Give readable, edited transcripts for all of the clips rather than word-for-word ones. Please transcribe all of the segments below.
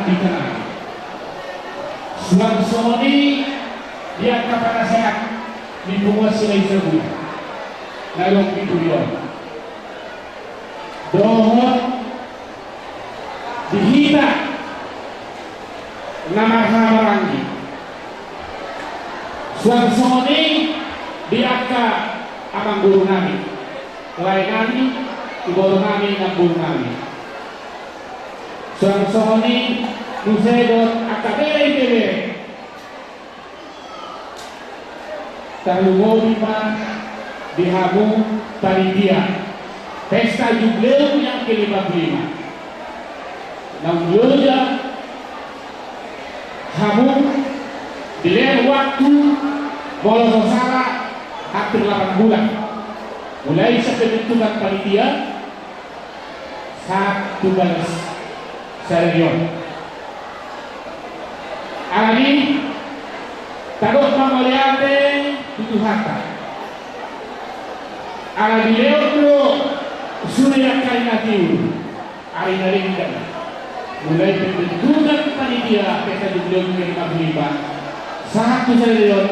dikenal. Suang soni dia kepada sehat di bunga silai sebu. Lalu itu dia. Dohon dihina nama hamarangi. Suang soni dia ke abang guru nami. Lain nami, ibu nami, dan guru nami. Suang soni Nusedot akabere Talungobi pa dihamu panitia pesta jubileo yang ke-55. Namun hamu dilem waktu bolososara hampir 8 bulan mulai pembentukan panitia saat tugas serius. Ani takut memeliate itu harta. Ala dileotro sudah kali nanti hari ini kan mulai pembentukan panitia pesta jubileum ke-55 satu serius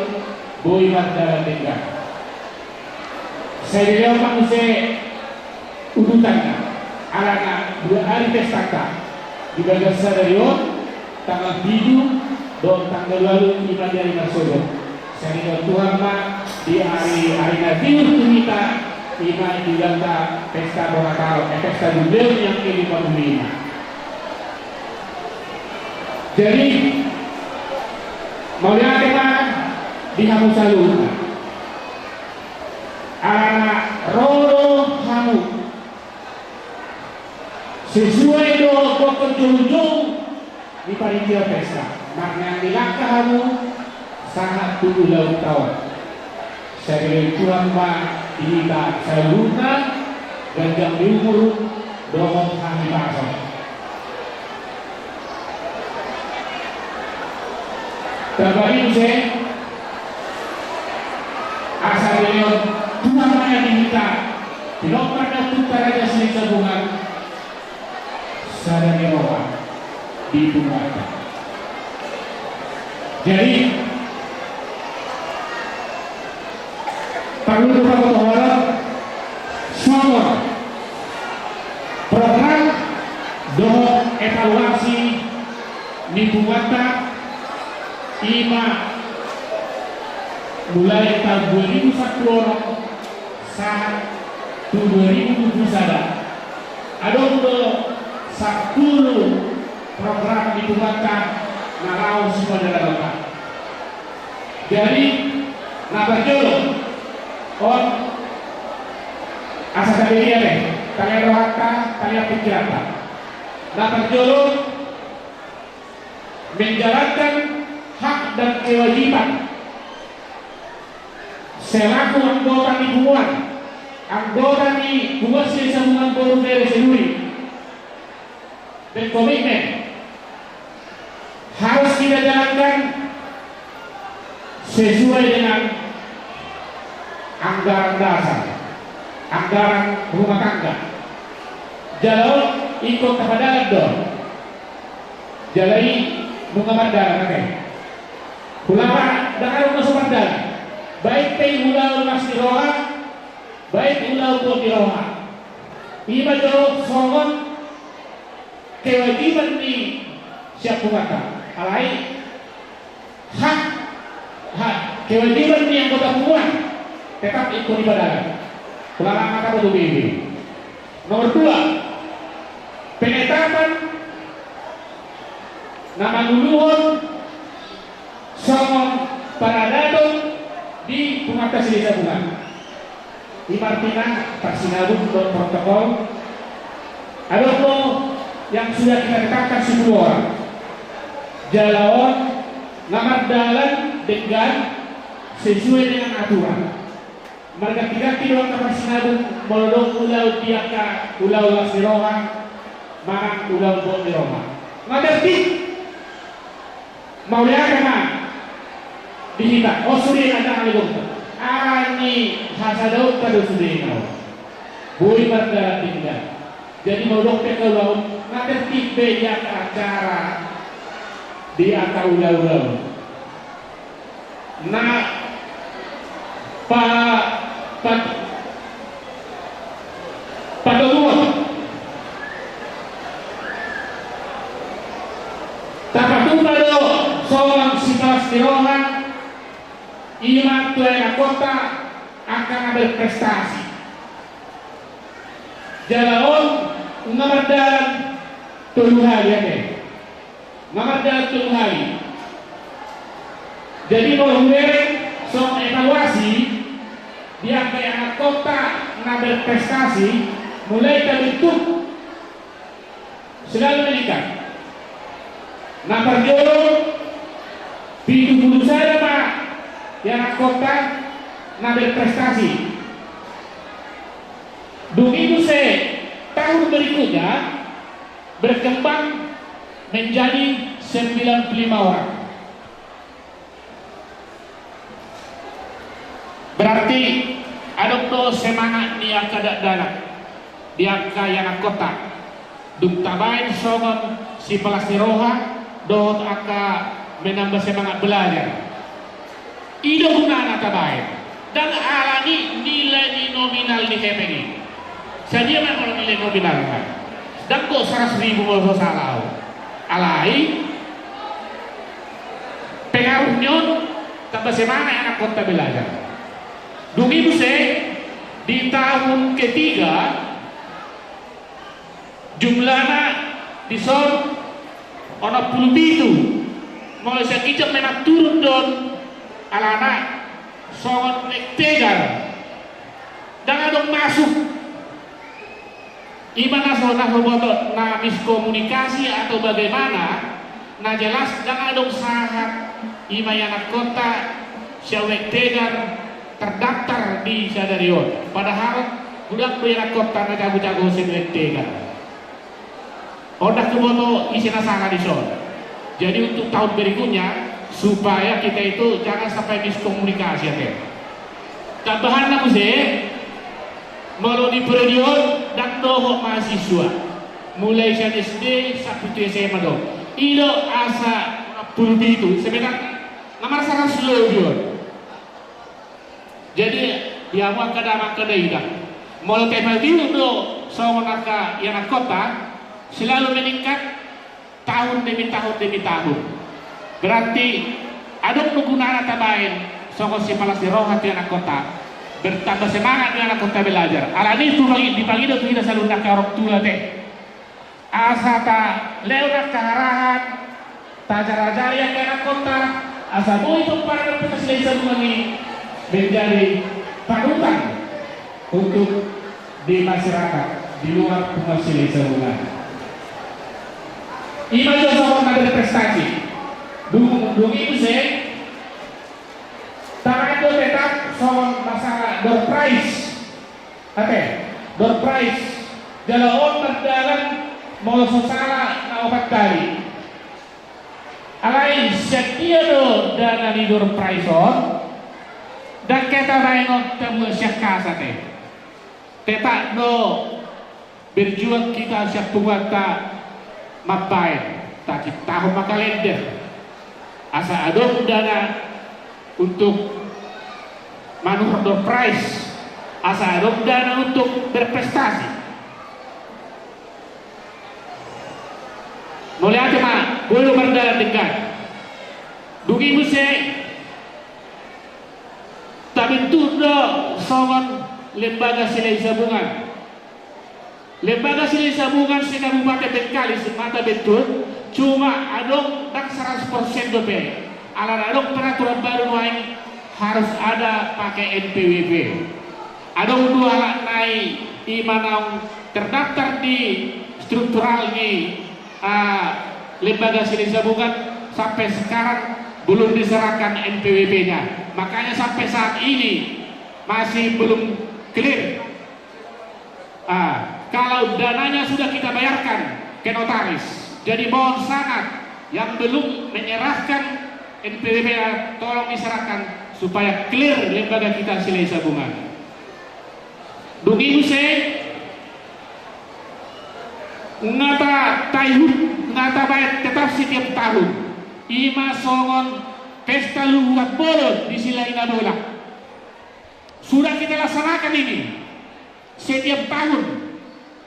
boy bandara Tengah. Serius manusia urutannya alana 2 hari pesta di bagian serius tanggal 7 dan tanggal lalu kita dari Nasodo. Saya Tuhan mah di hari nanti kita iman diganta pesta Borakal, pesta jubileum yang ke-55. Jadi mau lihat teman di Hamu Salur, anak Roro Hamu sesuai dengan pokok jujur di panitia pesta. Makna dilangkah kamu sangat ulang tahun. Saya Tuhan ma kita salurna ganjang di umur dohong kami pasang. Terbaik saya asal beliau Tuhan ma yang diminta tidak pernah putar aja sini tabungan sadar nyawa di bunga. Jadi perlu kita berharap semua program doa evaluasi nipuwata ima mulai tahun 2010 saat 2021 ada untuk 10 program nipuwata narau semua dalam Bapak. Jadi napa jolo on asa kabeh deh, kalian rohaka, kalian pikiran. Napa jolo menjalankan hak dan kewajiban selaku anggota lingkungan, anggota di buat sambungan forum dari sendiri dan komitmen harus kita jalankan sesuai dengan anggaran dasar, anggaran rumah tangga. Jalan ikut kepada dong, jalai bunga bandara kan? Ulama dengan rumah sumber baik pay ulau masdiroha, baik ulau potiroha. Iba jauh songon kewajiban di siap kata. Alai hak kewajiban yang kota puan tetap ikut ibadah. Ulama kata betul ini. Nomor 2, penetapan nama luluhur sama para dadon di pengatas desa bunga. Imartina vaksinabun dan protokol. Ada yang sudah kita tetapkan 10 orang. Jalawan ngamar dalan dengan sesuai dengan aturan. Mereka ganti doang vaksinabun melolong ulau tiaka ulau lasiroha marang ulau botiroha. Ngerti? Mau lihat kan? Dihita. Oh sudah ada kali dokter. Ani hasadau pada sudah kau. Bui pada tinggal. Jadi mau dokter kalau ngerti beda acara di angka ulau-ulau. Nah, pada umur tapatuma do seorang sifat tirohan ima tuena kota akan berprestasi. Jalaon ngamardalan tujuh hari ya deh. Ngamardalan tujuh hari. Jadi mau soal evaluasi dia kayak anak kota na berprestasi mulai dari itu selalu meningkat. Nah perjolo pintu bulu saya pak yang anak kota na berprestasi. Begitu tahun berikutnya berkembang menjadi 95 orang. Berarti ada tuh semangat nia kadak dalam dia kaya kota dukta baik songon si pelasiroha dot aka menambah semangat belajar ido guna baik dan alami nilai nominal di KPI saja memang nilai nominal kan dan kok 100.000 mau salah alai pengaruhnya tambah semangat anak kota belajar. Begitu di tahun ketiga jumlahnya di son ono 10 itu mulai sekejap memang turun don alana songon tegar dan ada masuk imana sonah membuat na miskomunikasi atau bagaimana nah jelas jangan ada sahat imayana kota syawek tegar terdaftar di Sadarion padahal budak berak kota na jago-jago syawek tegar odah kemoto isina salah di son. Jadi untuk tahun berikutnya supaya kita itu jangan sampai miskomunikasi ya. Tambahan namun melalui periode dan dohok mahasiswa mulai SD sampai SMA dong. Ilo asa pulbi itu sebenarnya nomor 100 loh. Jadi dia mau kada ida. Mulai tema itu do sawanaka yang kota selalu meningkat tahun demi tahun. Berarti ada penggunaan tabain sokong si palas di rohat di anak kota bertambah semangat di anak kota belajar. Alani itu dipagi do tidak selalu nak orang tua teh. Asa ta lewat keharahan tajar-ajar yang anak kota asa itu para berpikir ini menjadi panutan untuk di masyarakat di luar penghasil sebulan. Ima juga sama ada prestasi. Dung itu tangan itu tetap soal masalah door prize. Door prize. Kalau berjalan mau salah na 4 kali. Alain setia do dana di door prize dan kita main temu syakasa teh. Tetap do berjuang kita siap buat mapain tak tahu makalender asa adon dana untuk manuver prize asa adon dana untuk berprestasi mulai aja mah belum berjalan dekat dugi muse tapi tuh songon lembaga silai sabungan lembaga silai sabungan si Kabupaten Bengkali semata betul cuma adong dan 100% dope ala adong peraturan baru lain harus ada pakai NPWP adong dua alat naik imanang terdaftar di struktural di lembaga silai sabungan sampai sekarang belum diserahkan NPWP nya makanya sampai saat ini masih belum clear kalau dananya sudah kita bayarkan ke notaris jadi mohon sangat yang belum menyerahkan NPWP tolong diserahkan supaya clear lembaga kita silai sabungan dugi muse ngata bayar tetap setiap tahun ima songon pesta luhuat bolon di Silaina Bola. Sudah kita laksanakan ini setiap tahun,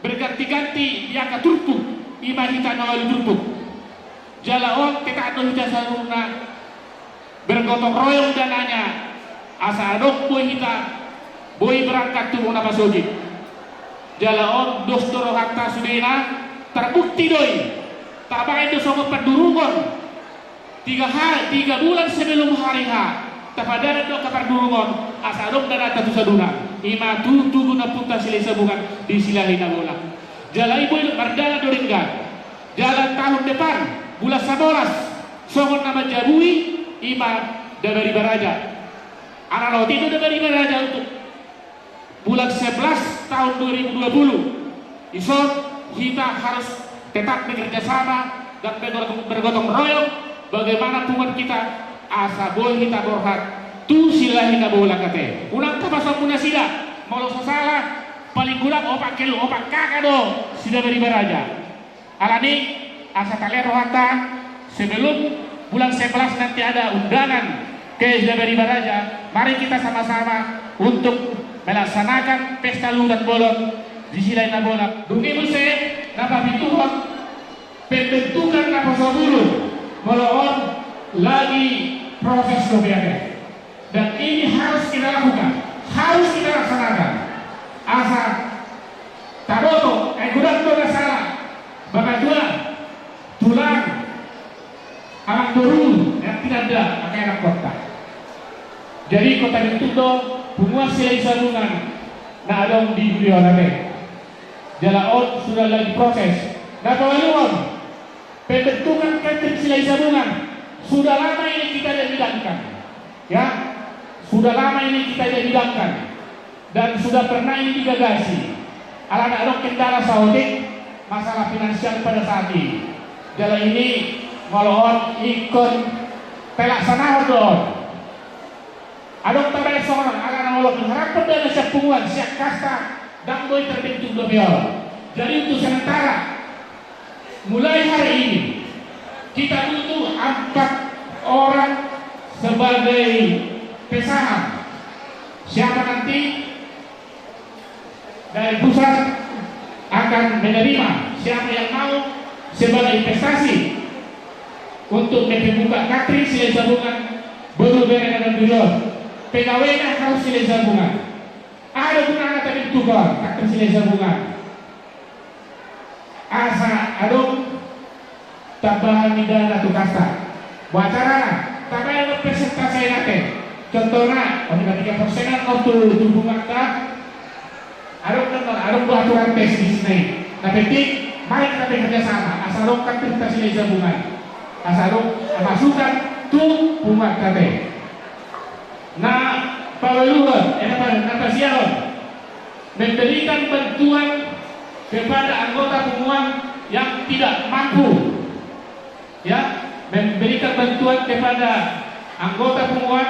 berganti-ganti di angka turpuk ima hita nawalu turpuk jalaon kita anu hita saruna bergotong royong dananya asa adok boy hita boy berangkat turun apa soji jalaon dos doro hatta sudena terbukti doi tabain do songo pendurungon 3 bulan sebelum hari H tapadana do kapardurungon asa adok dana tatu saduna ima tutu guna puta silai sabungan di Silaina Bola jala ibu mardana doringgan jalan tahun depan bulan 11 songon nama jabui ima dari Baraja anak laut itu dari Baraja untuk bulan 11 tahun 2020 ison kita harus tetap bekerja sama dan bergotong royong bagaimana tuman kita asa boy kita borhat tu Silaina Bola kate ulang apa sampuna sida mau salah paling gulang opak kilo opak kakak do sida dari Baraja alani asa taler rohata sebelum bulan 11 nanti ada undangan ke dari Baraja mari kita sama-sama untuk melaksanakan pesta ludat bolon di Silaina Bola dungi muse napa bituhon pembentukan napa sabulu melawan lagi proses dobiake dan ini harus kita lakukan harus kita laksanakan asa taboto gudang doa salah bakadua tulang anak turun yang tidak ada pakai anak kota jadi kota itu do semua silai sabungan nah ada di dunia lagi jalaon sudah lagi proses nah kawan pembentukan kantor silai sabungan sudah lama ini kita tidak bidangkan ya sudah lama ini kita tidak bidangkan dan sudah pernah ini digagasi ala ada kendala saudik masalah finansial pada saat ini jalan ini ngolon ikut pelaksanaan don adong tabay seorang ala ngolon harapan dana sepunguan siap kasta dan boy terbentuk dobiol jadi untuk sementara mulai hari ini kita butuh 4 orang sebagai pesaham siapa nanti dari pusat akan menerima siapa yang mau sebagai investasi untuk membuka katri silai sabungan baru berekan dan dulu pegawainya harus silai sabungan ada gunanya tadi tukar katri silai sabungan asa adong tambahan dana tukasa wacara tambahan presentasi nate contohnya pada 3% untuk hubungan tak Arong buat aturan tes di sini. Tapi mari kita bekerja sama. Asal kan kita silai sabungan. Asal masukkan tuh umat kate. Nah, paweluan, apa siaran? Memberikan bantuan kepada anggota pemuan yang tidak mampu. Ya, memberikan bantuan kepada anggota pemuan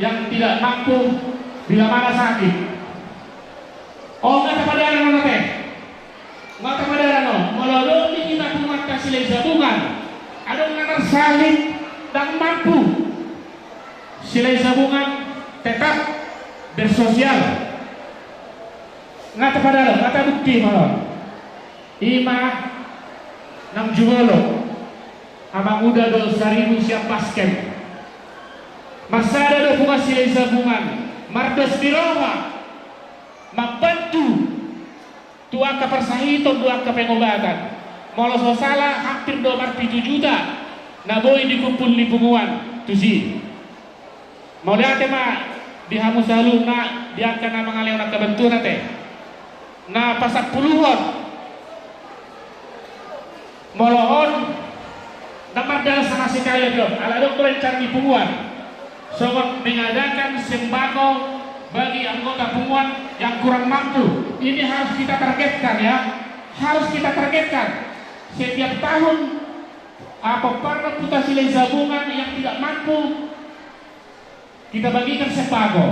yang tidak mampu bila mana sakit. Oh nggak kepada anak teh, nggak kepada anak. Melalui ini kita umat kasih sabungan, ada nganar salib dan mampu. Silai sabungan tetap bersosial. Nggak kepada anak, nggak bukti malah. Ima nang jualo, abang muda do 1000 siap basket. Masa ada do bunga silai sabungan, mardas biroha. Membantu tua ke persahito dua ke pengobatan molos salah hampir 27 juta naboi dikumpul di punguan tusi mau lihat mah di hamus halu na diangkat nama ngalew nak kebenturan teh na pasak puluhan molohon namar dalam sana sekali dong ala dong berencana di punguan sobat mengadakan sembako bagi anggota pemuan yang kurang mampu. Ini harus kita targetkan ya, harus kita targetkan setiap tahun apa para putra silai sabungan yang tidak mampu kita bagikan sembako.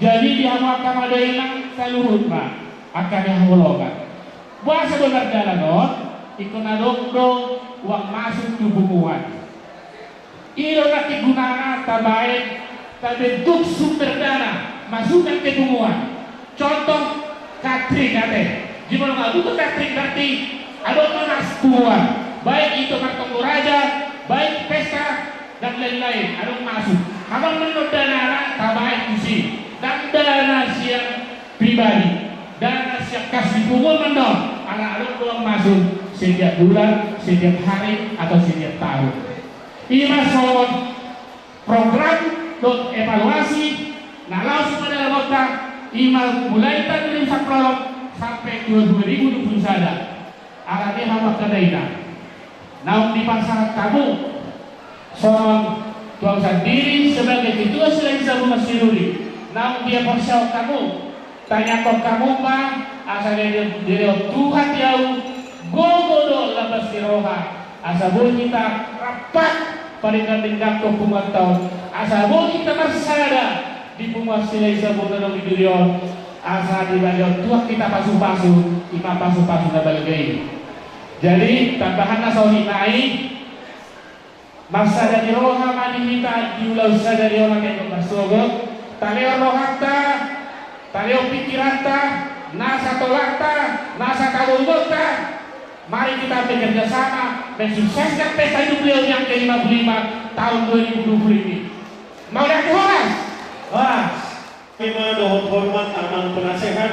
Jadi di hawa kamadailang seluruh mah akan diholokan. Bahasa benar dalam ikon adokdo uang masuk tubuh pemuan. Ilo nanti gunana tabaik bentuk sumber dana masukkan ke tumbuhan. Contoh catering ada. Jika nggak butuh catering berarti ada manas tumbuhan. Baik itu kartu raja, baik pesta dan lain-lain ada masuk. Kalau menurut dana tabaik isi dan dana siang pribadi, dana siang kasih tumbuhan mendong. Anak-anak doang masuk setiap bulan, setiap hari atau setiap tahun. Ini masuk program untuk evaluasi. Nah langsung pada kota imal mulai dari Saprolog sampai 2021 alatnya hawa kedaina. Nah di pasar kamu seorang tuang sendiri sebagai ketua selain Sabun Masiruri. Nah dia persyaw kamu tanya kok kamu pak asal dia Tuhan jauh gogodo labas siroha asal kita rapat paling-paling ke pumataw asal kita marsada di pumas silai sabun dan video asal di bagian Tuhan kita pasu-pasu ima pasu-pasu na balgay. Jadi tambahan na sa naik marsada di roha manimita di ulau sada di orang yang bersogo taleo rohata taleo pikiranta nasa tolakta nasa kalungota. Mari kita bekerja sama mensukseskan pesta jubileu yang ke-55 tahun 2020 ini. Mau dah Horas? Horas. Terima dohon hormat amang penasehat,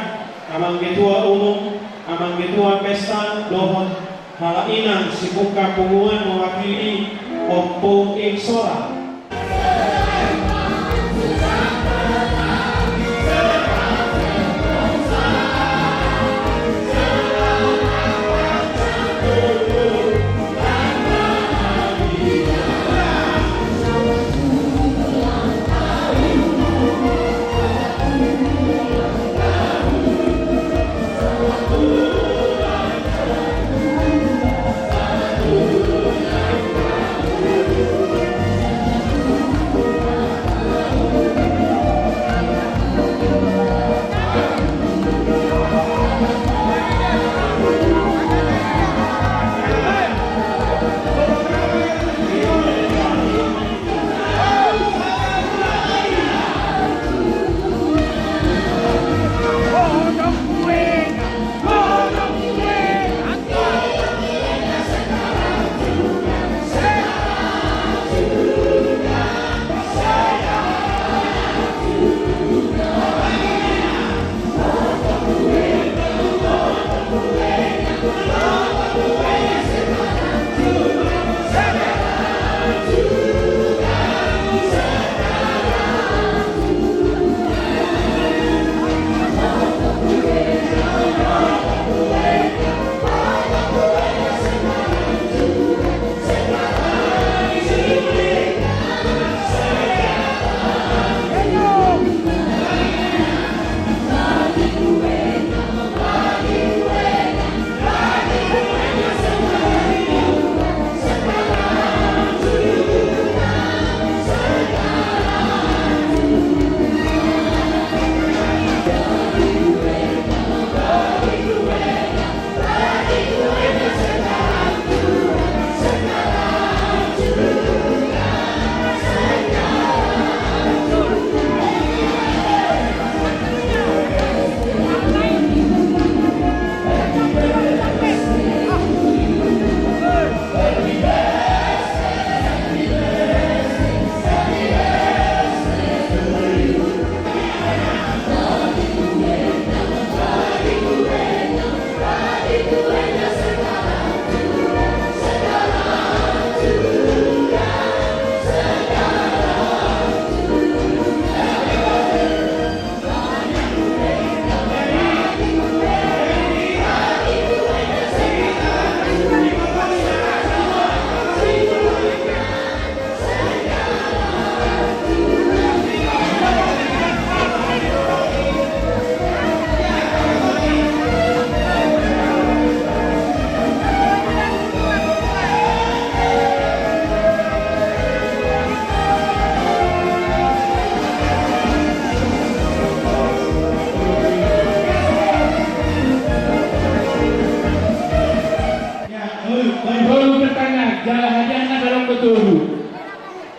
amang ketua umum, amang ketua pesta, dohon halainan si buka punggungan mewakili Oppo Iksora.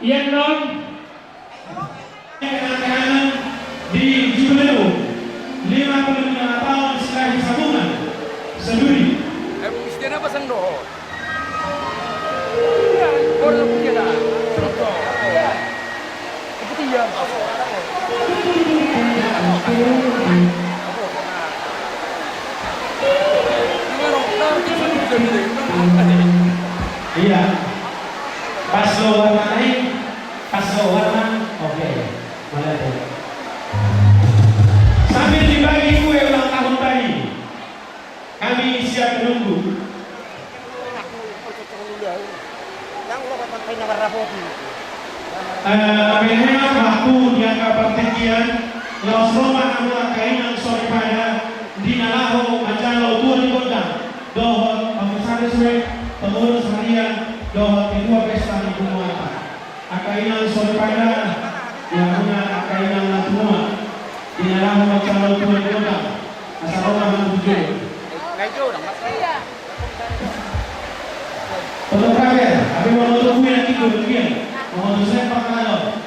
Yang non kendaraan di Jubileu 55 tahun setelah sambungan Seduri. Istilah apa sang doh? Orang punya dah. Itu dia. Iya. Pas lo warna naik, pas lo warna, oke. Mana tuh? Sambil dibagi kue ulang tahun tadi, kami siap menunggu. Melihat waktu di angka pertekian, Laos Roma adalah kainan sore pada di Nalaho Majalo Tuan Kota, Dohot Komisaris Wek, pengurus harian Dohot kedua pesta di Bumuata. Akainan sore pada yang punya akainan Latumua di Nalaho Majalo Tuan Kota, asal Roma Mantuju. Untuk terakhir, kami mau menutup yang itu demikian. Mohon saya perkenalkan.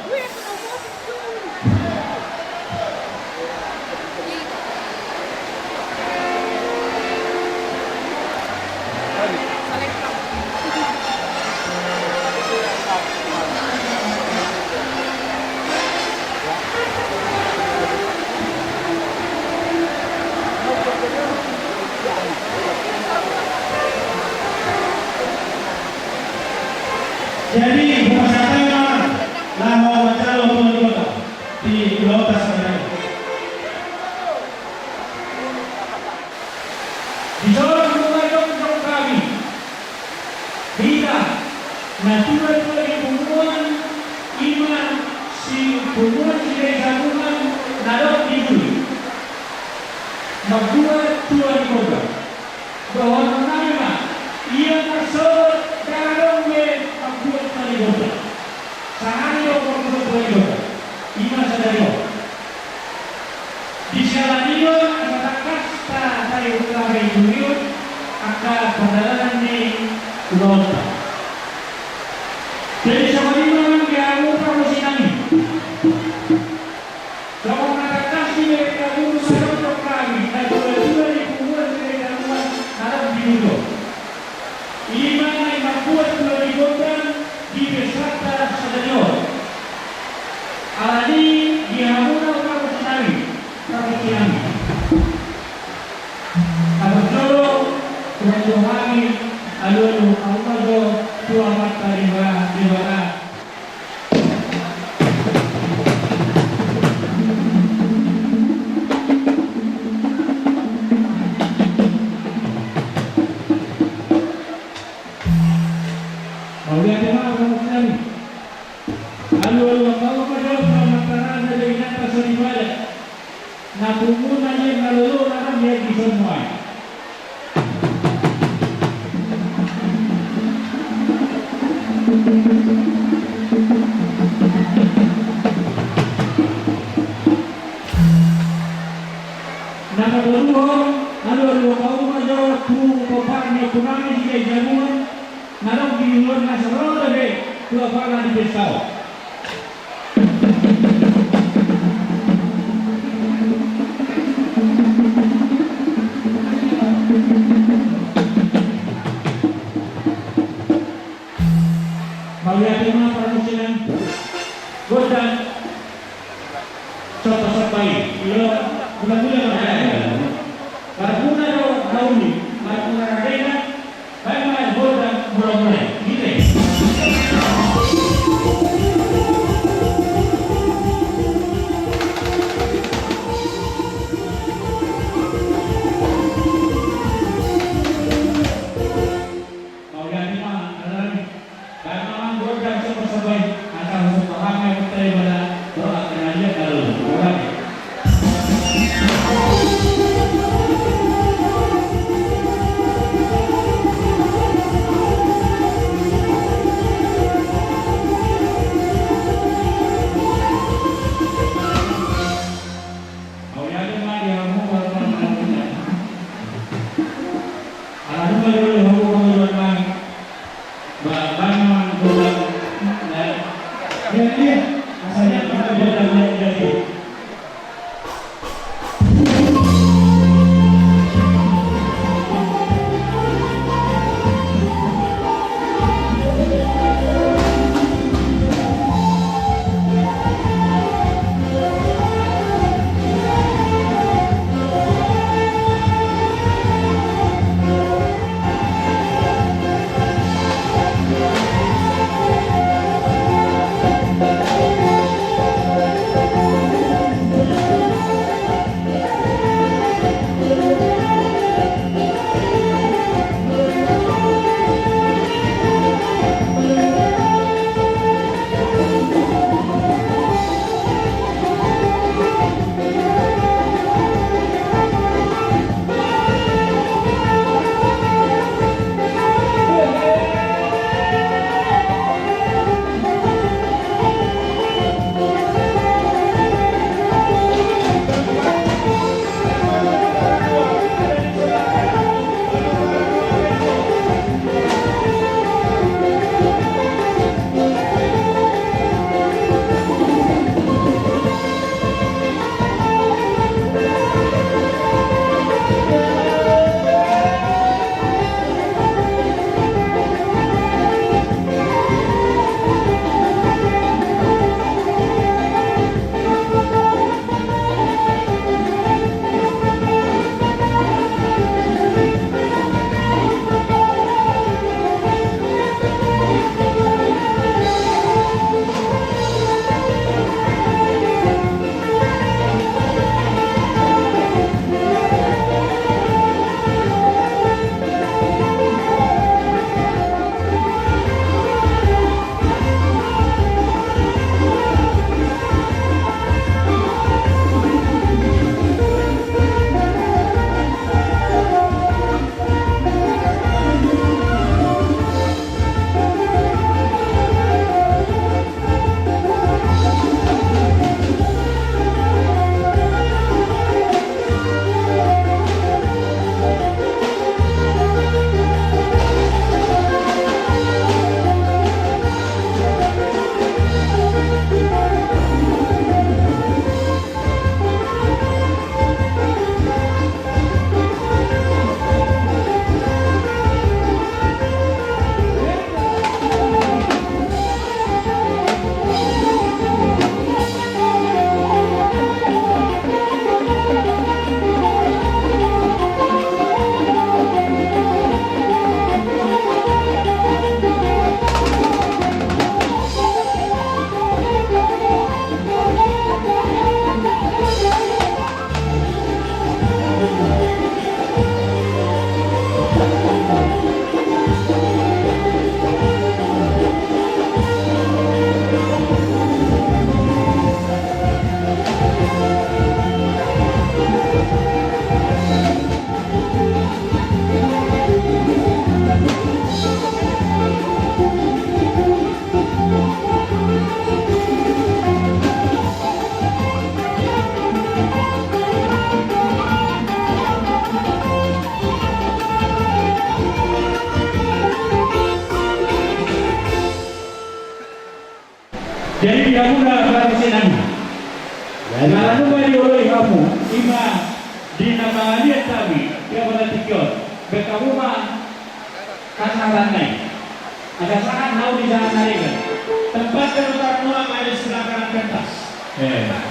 Jadi bersama Laho Majalo Tuan Kota di Pulau Tasmania. di dalam mengajuk kami kita natural dari pembunuhan iman si pembunuhan si sambungan narok itu membuat Tuan Kota bahwa nama ia masuk dalam membuat Tuan Kota sehari membuat Tuan Kota iman sadari di Jalanio kata kasta dari utara itu akan perjalanan di Kota. Jadi sama lima yang kamu sinami. Kalau kata kasih mereka dulu untuk kami dan dua di kuburan mereka buat dalam hidup. Iman yang buat dua di Kota di Besata Sadanyo. Alani dihamuna kamu sinami. Kami Abdul Tuhan Alul Almado Tuhan Tarima Dimana Maulia tema kamu sekali Alul Almado Tuhan Tarima Dimana Sorimada Napumuna yang lalu orang yang di semua. Nama dulu, lalu kau majulah tu kopar ni kunami di jamun, nalar di luar nasional lagi tu apa lagi besar. Maulia tema permusikan Godan contoh baik ia guna-guna berjaya Marapuna dauni Marapuna radena baik-baik Godan mulai-mulai gitu Maulia tema adalah karena Godan contoh baik asal untuk paham yang daripada doa kerajaan lalu. dia. Asalnya kita boleh jadi. Jadi dia muda berarti senang. Kalau nu bagi oleh kamu, ima di nama dia tadi dia berarti kiot. Bekamu mah kasaran naik. Ada sangat nau di jalan naik. Tempat terutama nuang ada di sebelah kanan pentas. Memang.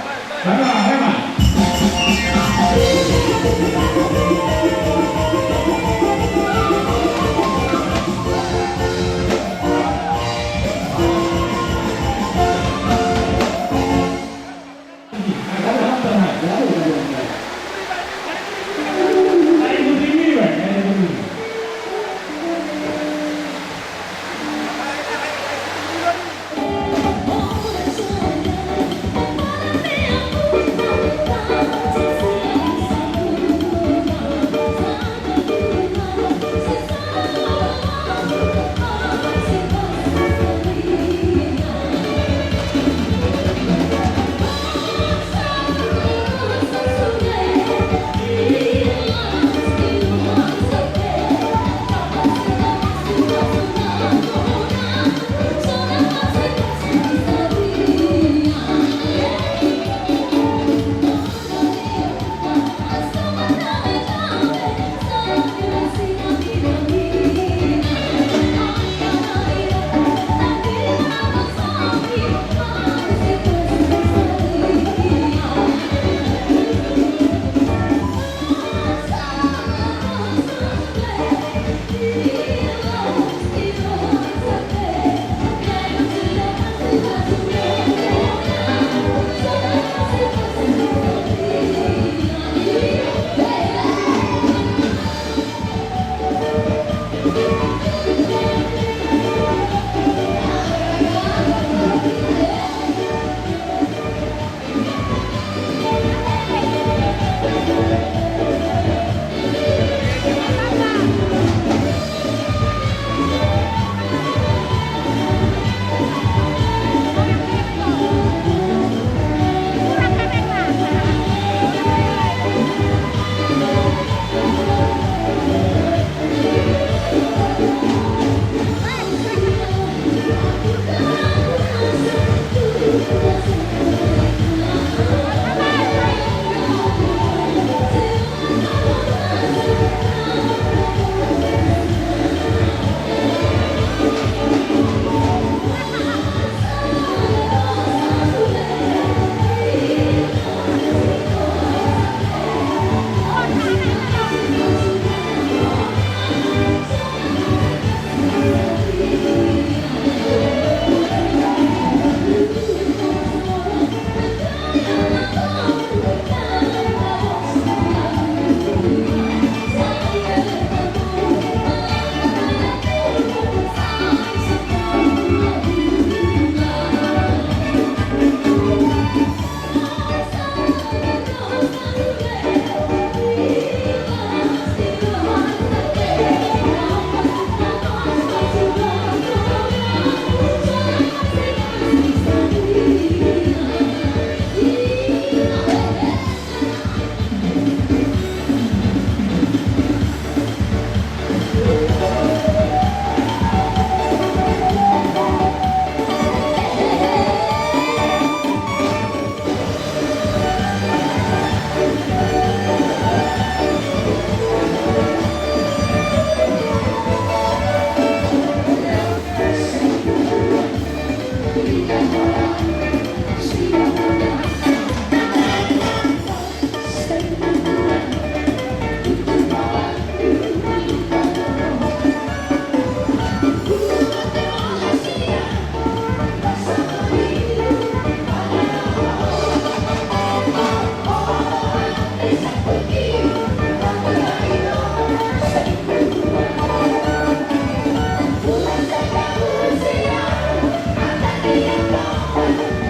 Thank you.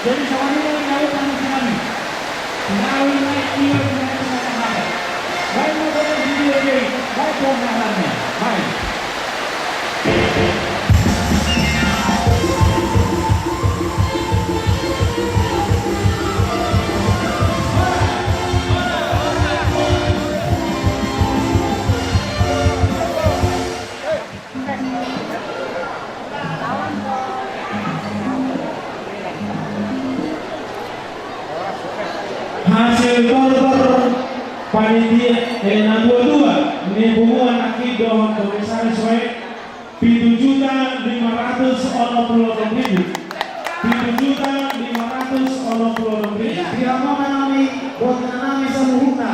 Jadi sama ini yang kami kami. Sinawi naik kilo dengan semangat. Baik mau video ini, baik pemahamannya, baik. Hasil korban panitia yang 22 ini hubungan akidah komisaris P7.500 ono 26.000 7.500 ono 26.000 Tidak mau menami, buat menami semuhuna.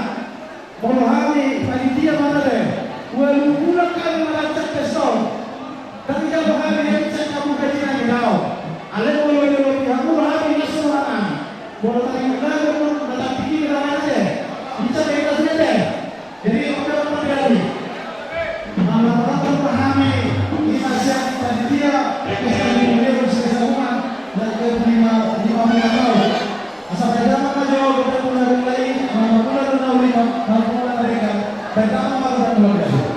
Kalau hari panitia mana deh? Walau kali melacak pestol. Tapi kalau hari yang bisa kamu kajian di kau. Ale boleh kamu hari nasuhan. Boleh tadi mengajar pun datang pikir aja. Bisa kita saja. Jadi orang kali. Malah terpahami. Ini masih panitia. Kita dimulai bersama dan kelima tahun. Asal ada mana jauh kita mulai mulai mereka. Pertama kita mulai.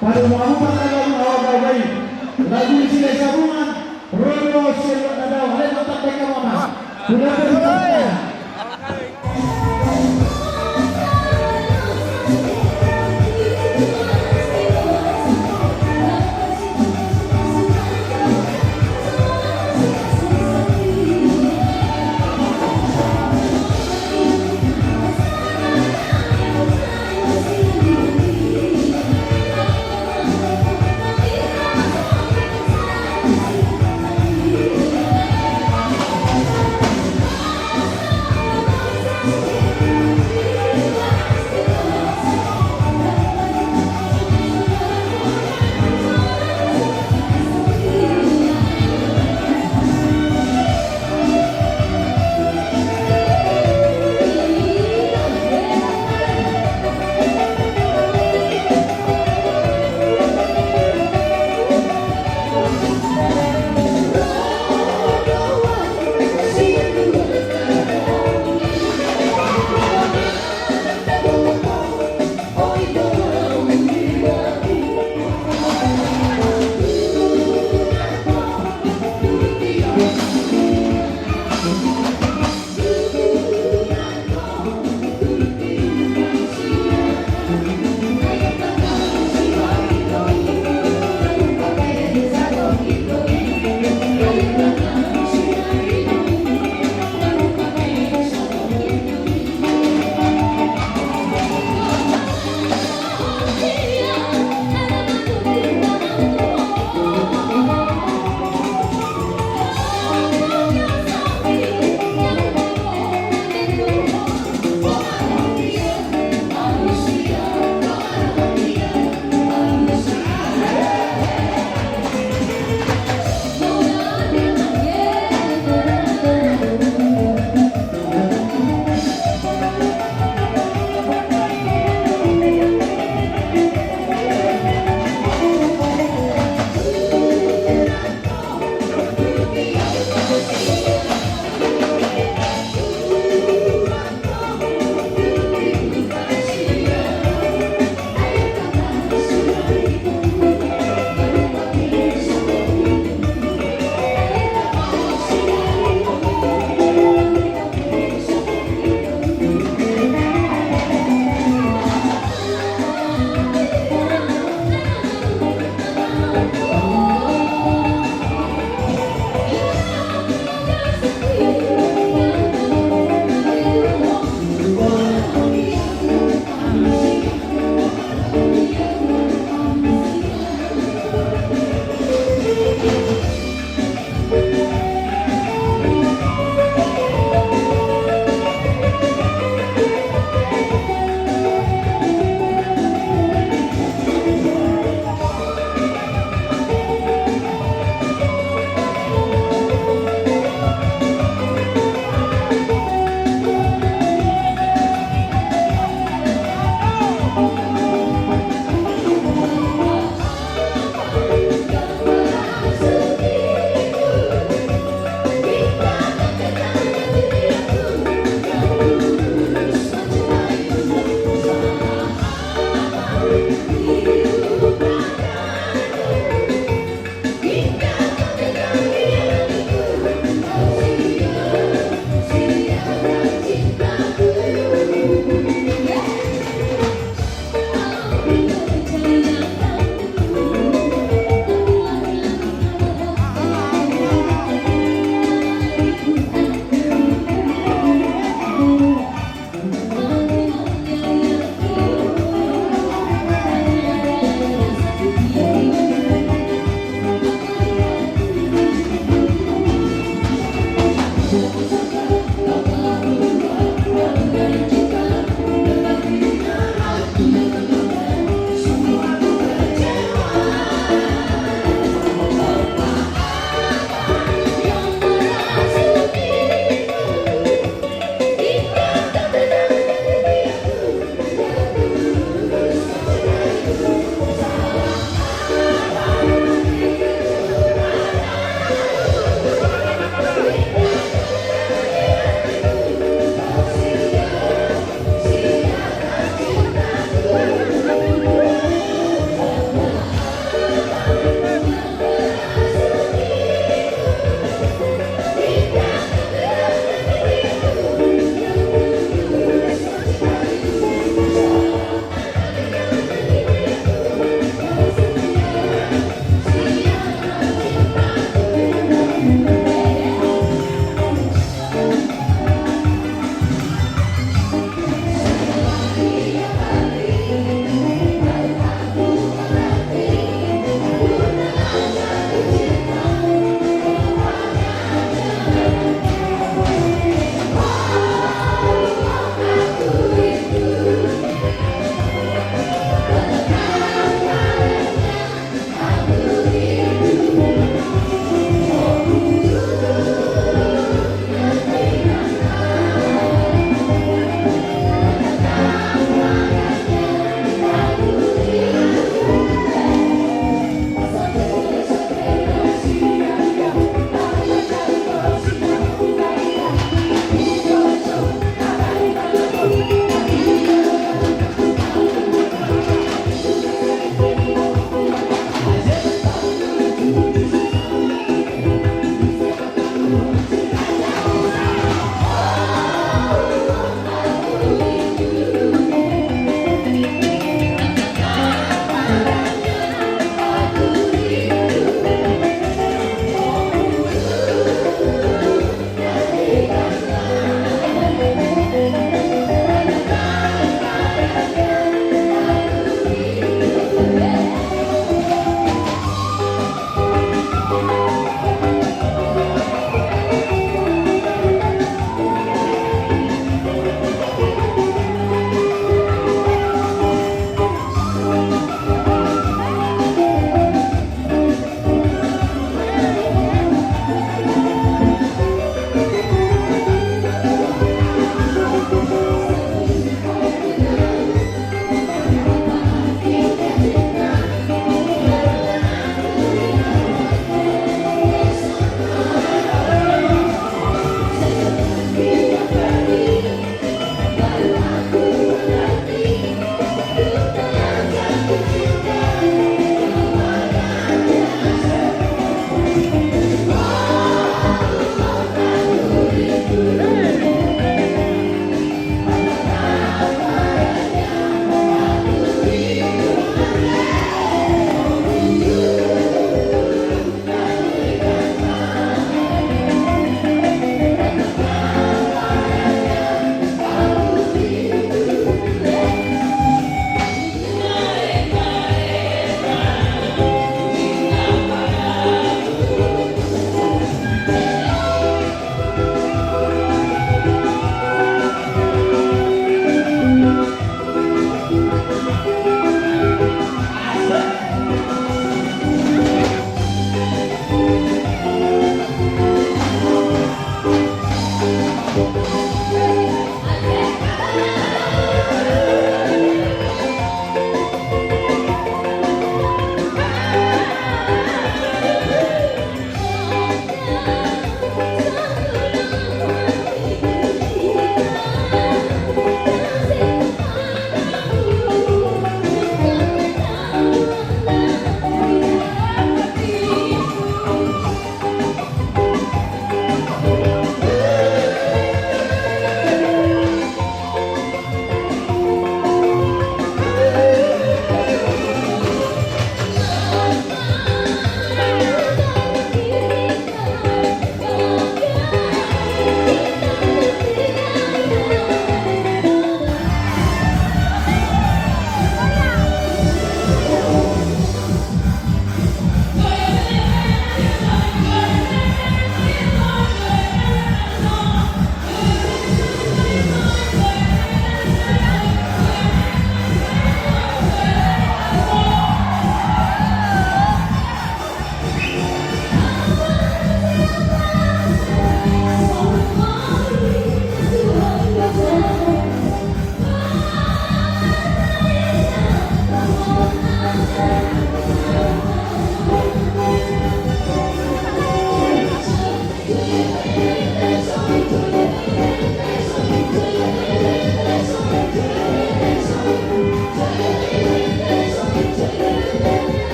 Pada Muhammad lagu isi sabungan Rodo Sirot Dadau ada tetap mereka mama sudah berhenti.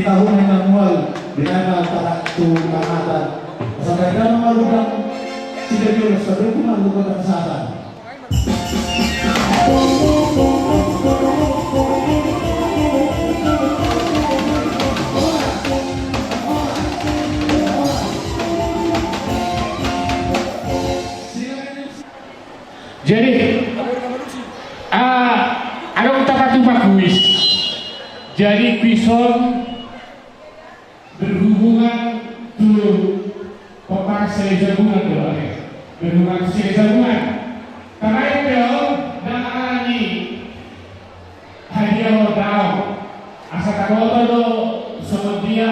tahun yang manual binaka para tu kamata sampai dalam malukan sila Diyos sa dokumen kota kesehatan. Jadi ada ungkapan itu bagus. Jadi bison berhubungan dulu pepak selesabungan doang, berhubungan selesabungan. Karena itu dan ini hadiah modal. Asal tahu do sama dia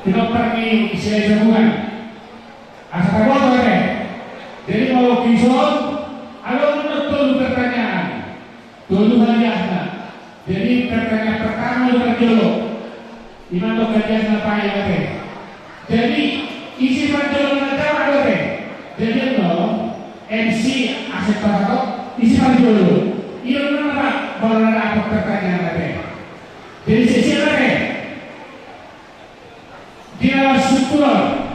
tidak pergi selesabungan. Asal tahu deh. Jadi kalau bison, ada betul pertanyaan, dulu hadiahnya. Jadi pertanyaan pertama itu berjolo, dimana hadiahnya apa ya teh? Jadi isi berjolo nanti ada teh. Jadi no MC aset pasok isi berjolo. Iya benar pak, kalau ada apa pertanyaan teh? Jadi sisi apa teh? Dia syukur.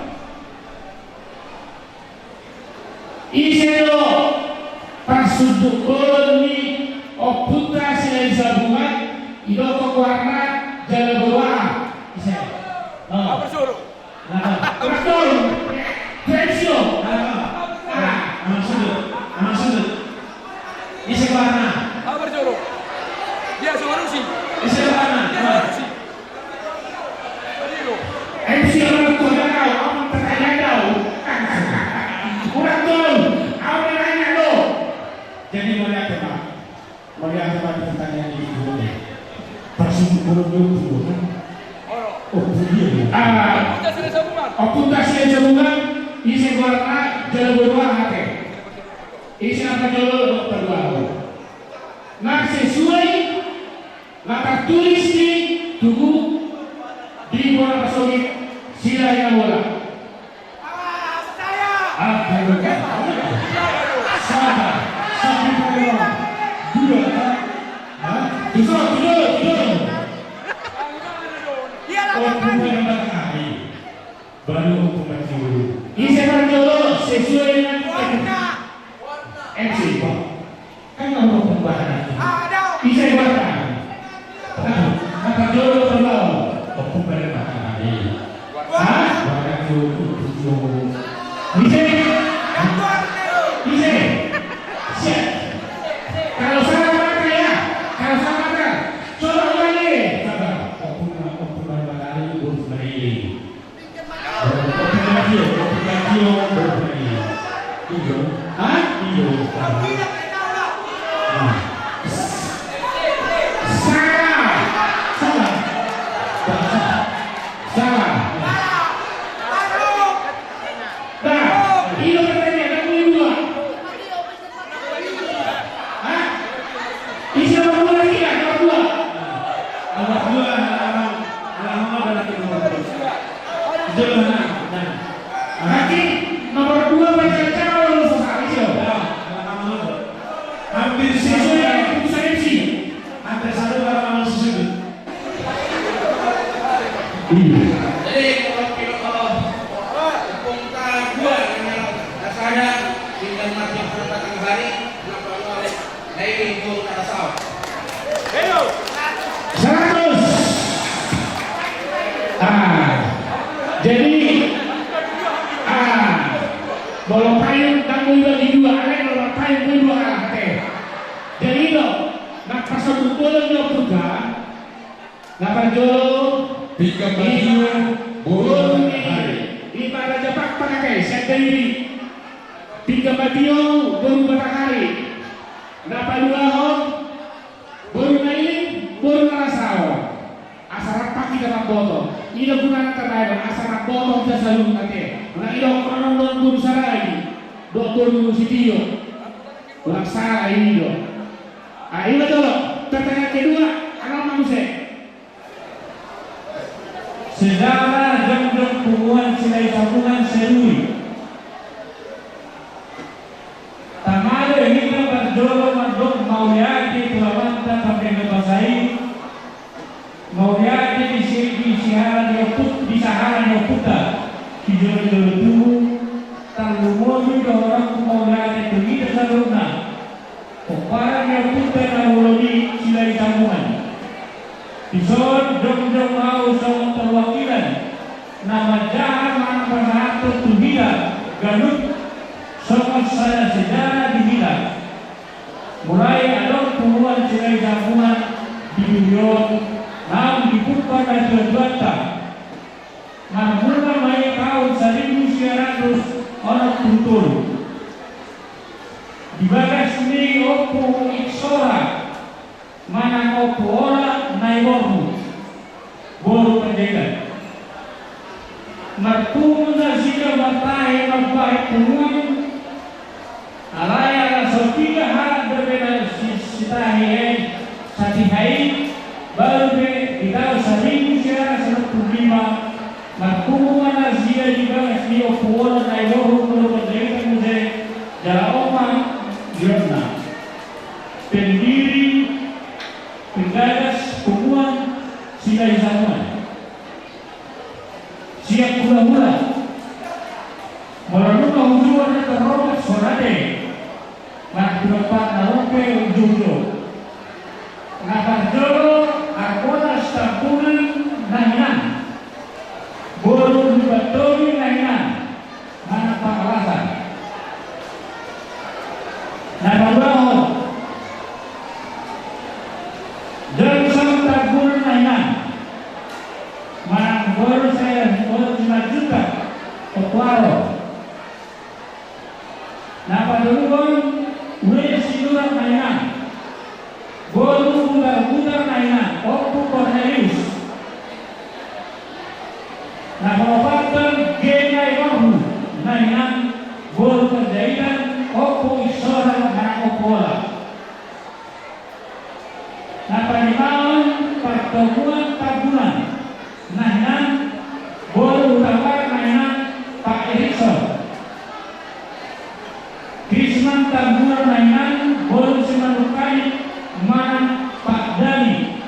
Isero pasuduk ni oputa sila sabungan idoko warna jalan bawah isero. Apa suruh? Betul. Presio. Maksud. Isi warna. Apa suruh? Dia suruh sih. Isi warna. Dia suruh sih. Aduh. MC orang tua kau, orang terkaya kau. Kurang tuh, aku nanya lo. Jadi melihat apa? Melihat apa di pertanyaan itu? Pasung burung kan? Oh dia. Kita sudah sambungan. Opunta sila sabungan, isi warna jalan bawah hati. Isi apa jolo dokter baru. Nah sesuai, maka tulis di tubuh di bola pasogit sila yang bola. Sabar, sampai pada dua, dua. Hukuman matahari, baru hukuman dulu. Ini saya dulu sesuai dengan MC Pak. Kan ngomong pembahasan. Ini saya baca. Maka dulu terlalu hukuman matahari. Warna dulu. Bisa. Siap. Kalau salah mata ya, kalau salah mata, coba ulangi. Sabar. Hukuman matahari urus meriling. Iyo. Salah. Nah, ini pertanyaan kamu dua. Isi nomor dua lagi ya, nomor dua. Nomor dua adalah nomor dua. Nanti nomor dua baca cara lulus sekali hampir sesuai keputusan MC. Hampir satu kalau sesuai. Jadi kalau pungka dua dengan dasarnya tinggal masih pertanyaan hari kenapa oleh dari itu asal. Ayo. 100. Jadi bolong payung tanggung bagi dua, ada bolong payung dua hati. Jadi lo, nak pasal bolong lo juga, nak perjolo, Tiga baju bolong ini pada Jepang pakai set dari tiga baju baru matahari, nak dua hon, baru naik, baru narasawa, asal pagi dalam botol. Ini gunakan terbaik, asal botol jasa lu nanti. Nah ini orang nonton lagi, dokter Sitio, orang salah ini dong. Ini betul. Pertanyaan kedua, anak manusia. Sedara jam-jam hubungan silai sambungan serui. Tamado ini kan berjolo mandok mau yaki tulamanta sampai ngebasai mau ganut sokong saya sejarah dihilang. Mulai ada tumbuhan cerai jamuan di Bibion, namun dibuka dan terbuka. Namun mulai tahun 1900 orang kuntul. Di bagas ini opo iksora, mana opo ora naiboru, boru penjaga. Martumu na sila matahe magbahay pungun, alaya na sotiga ha berbeda sitahe sa tihay, baru be kita 1995. Martumu na sila juga asli opo ora naiboru boru penjaga muse jala omang. Yona, pendiri, penggagas, pembuat, silai zaman. Siap mula-mula, melalui hubungan terhormat sorade, nak dapat narope ujung-ujung. Nakar jolo, akona stampunan nahinan, boru dibatoni nahinan, mana pengalasan. Nababaho dan sang tabur nainan mang baru saya 5 juta Okuaro napadulungan ue siluran nainan baru putar-putar nainan Oku Cornelius napapatan genai bahu nainan baru kejadian Opo isora na opola. Napanimaon pertemuan tabunan. Nahinan bolu utawar nahinan Pak Erikson. Krisman tabunan nahinan bolu semanukani mana Pak Dani.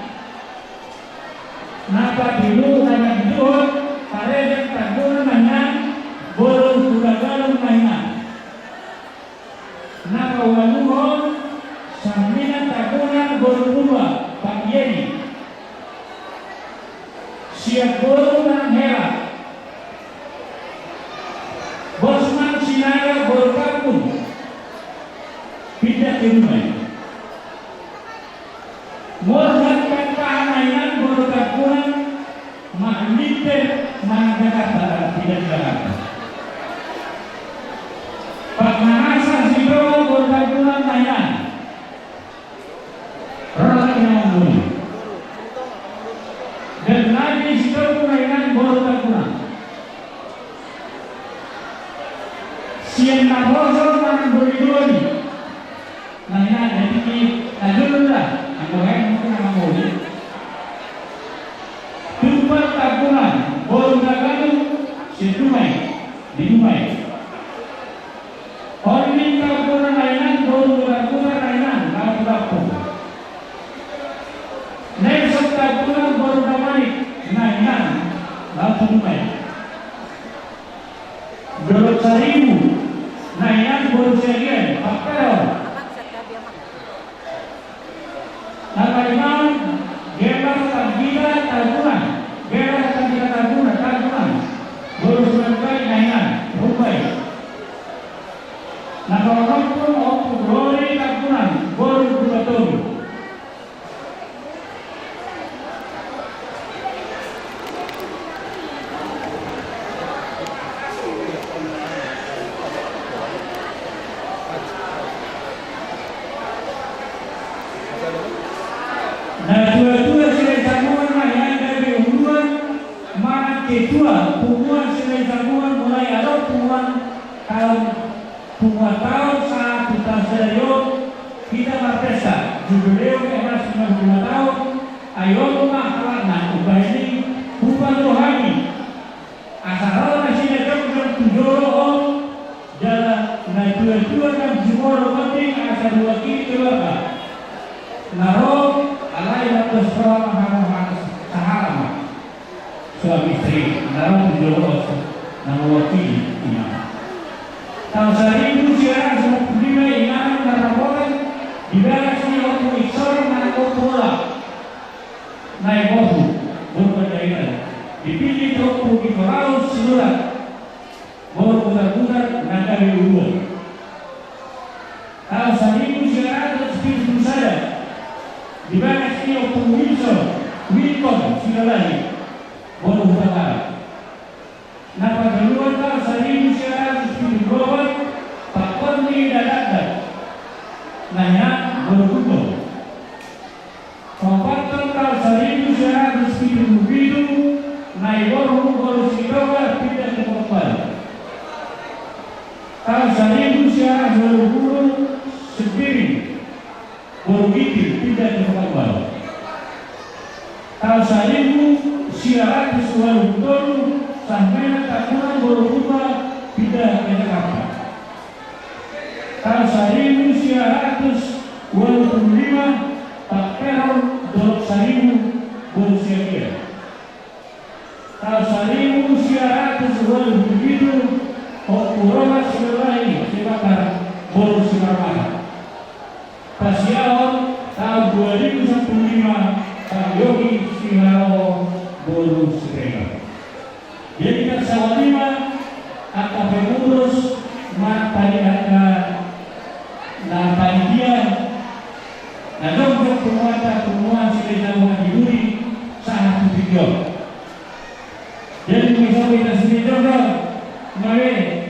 Napa dulu nanya dulu pareja tabunan nahinan bolu udagalung nahinan. Napa waluhon samina tabunan berubah Pak Yeni siap boru nan hera Bosman Sinaga berkabung pindah ke rumah Morhan Panainan berkabunan Mahmite Manggata tidak Jakarta Pak Mahasa Sidowo berkabunan Thailand Rasa yang mulia dan lagi Sidowo Thailand berkabunan Sian Nahoso Manang Boridoni Thailand jadi Najulullah Anggohen mungkin nama mulia Tumpal Tabunan berkabunan Sidumai di Dumai Ormin tabunan layanan berubah-ubah layanan lapu-lapu. Nelson tabunan berubah balik layanan lapu-lumai. Dorot Saribu layanan berusaha Pakero. Nakalimau Gelar Tagila tabunan Gelar Tagila tabunan berusaha balik layanan Rumbai. Nakawakapun Opo Glory Tabunan Boru Bukatobi Nah dua-dua silai jamuan yang dari hubungan mana kedua hubungan silai jamuan mulai ada hubungan tahun 2 tahun saat kita serius kita berpesta jubileo era 95 tahun ayo rumah kelana ubah ini bukan rohani asal masih ada yang tujoro jalan naik dua dan jumlah penting asal dua kiri keluarga naro alai atas sekolah harus sahara suami istri naro tujoro nama wakil imam tahun 1995 Imam Narabokan dibalas oleh Opo Iksor Manako Pola naik bohu berkendaian dipilih Opo Gikoraus Silurat baru putar-putar dari Uber. Tahun 1910 saja di mana Sio Wilson Silalai baru utara. Napa duluan tahun 1910 Pak Korni Dadada nanya baru kumpul. Kompatan tahun 1917 naik baru Sidoa tidak terkembal. Tahun 1920 sendiri baru tidak terkembal. Tahun 1920 sampai tahunan baru tidak terkembal. Tahun 1925 Pak Peron Dolok Sarimu berusia dia. Tahun 1927 Kuroma Silalai dibakar berusia mana? Pasiaon tahun 2015 Pak Yogi Siharo berusia. Jadi Kasawal 5 akan mengurus mata dan panitia dan untuk pertemuan Silai Duri sangat tujuan. Jadi bisa kita sini juga, mari